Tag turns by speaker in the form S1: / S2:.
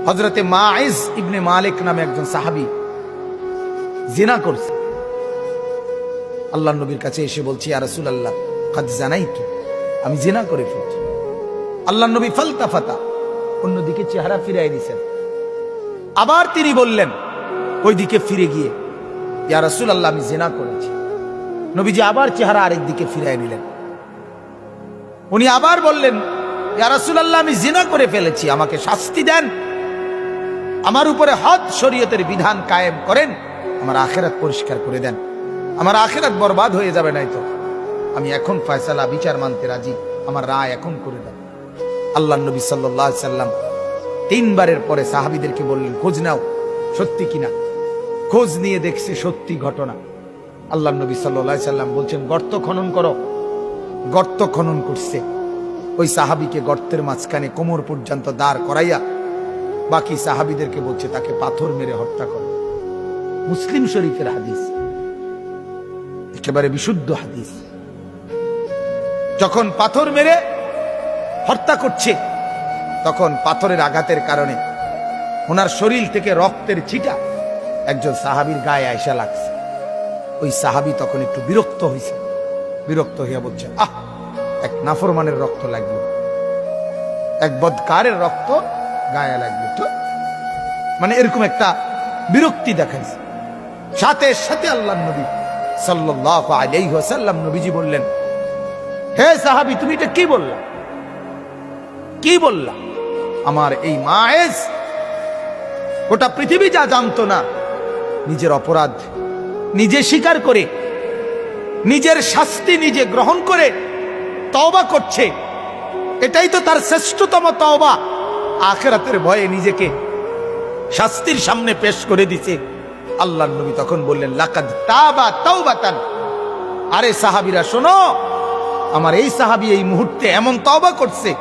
S1: হযরতে মাইজ ইবনে মালিক নামে একজন সাহাবী জিনা করছে। আল্লাহর নবীর কাছে এসে বলছি, ইয়া রাসূলুল্লাহ কাদ জানাইতু, আমি জিনা করে ফেলেছি। আল্লাহর নবী ফালতাফাতা, অন্যদিকে চেহারা ফিরাই দিয়েছেন। আবার তিনি বললেন ওইদিকে ফিরে গিয়ে, ইয়া রাসূলুল্লাহ আমি জিনা করেছি। নবীজি আবার চেহারা আরেক দিকে ফিরাই নিলেন। উনি আবার বললেন, ইয়া রাসূলুল্লাহ আমি জিনা করে ফেলেছি, আমাকে শাস্তি দেন, আমার উপরে হদ শরীয়তের বিধান কায়েম করেন, আমার আখিরাত পরিষ্কার করে দেন, আমার আখিরাত বরবাদ হয়ে যাবে নাই তো। আমি এখন ফয়সালা বিচার মানতে রাজি, আমার রায় এখন করে দেন। আল্লাহর নবী সাল্লাল্লাহু আলাইহি সাল্লাম তিনবারের পরে সাহাবীদেরকে বললেন, খোঁজ নাও সত্যি কিনা। খোঁজ নিয়ে দেখছে সত্যি ঘটনা। আল্লাহর নবী সাল্লাল্লাহু আলাইহি সাল্লাম বলছেন, গর্ত খনন করো। গর্ত খনন করছে। ওই সাহাবীকে গর্তের মাঝখানে কোমর পর্যন্ত দাঁড় করাইয়া বাকি সাহাবীদেরকে বলছে তাকে পাথর মেরে হত্যা করো। মুসলিম শরীফের হাদিস, একেবারে বিশুদ্ধ হাদিস। যখন পাথর মেরে হত্যা করছে, তখন পাথরের আঘাতের কারণে ওনার শরীর থেকে রক্তের ছিটা একজন সাহাবীর গায়ে আয়সা লাগছে। ওই সাহাবী তখন একটু বিরক্ত হয়েছে। বিরক্ত হইয়া বলছে, আহ, এক নাফরমানের রক্ত লাগলো, এক বদকারের রক্ত গায়ে লাগলো, তো মানে এরকম একটা বিরক্তি দেখাইছে। সাথে সাথে আল্লাহর নবী সাল্লাল্লাহু আলাইহি ওয়াসাল্লাম নবীজি বললেন, হে সাহাবী তুমি এটা কি বললা, কি বললা? আমার এই মায়েজ গোটা পৃথিবী যা জানতো না, নিজের অপরাধ নিজে স্বীকার করে, নিজের শাস্তি নিজে গ্রহণ করে তওবা করছে। এটাই তো তার শ্রেষ্ঠতম তওবা। আখিরাতের ভয়ে নিজেকে শাস্তির সামনে পেশ করে দিছে। আল্লাহর নবী তখন বললেন, লাকাদ তাবা তাওবাতান, আরে সাহাবীরা শোনো, আমার এই সাহাবী এই মুহূর্তে এমন তওবা করছে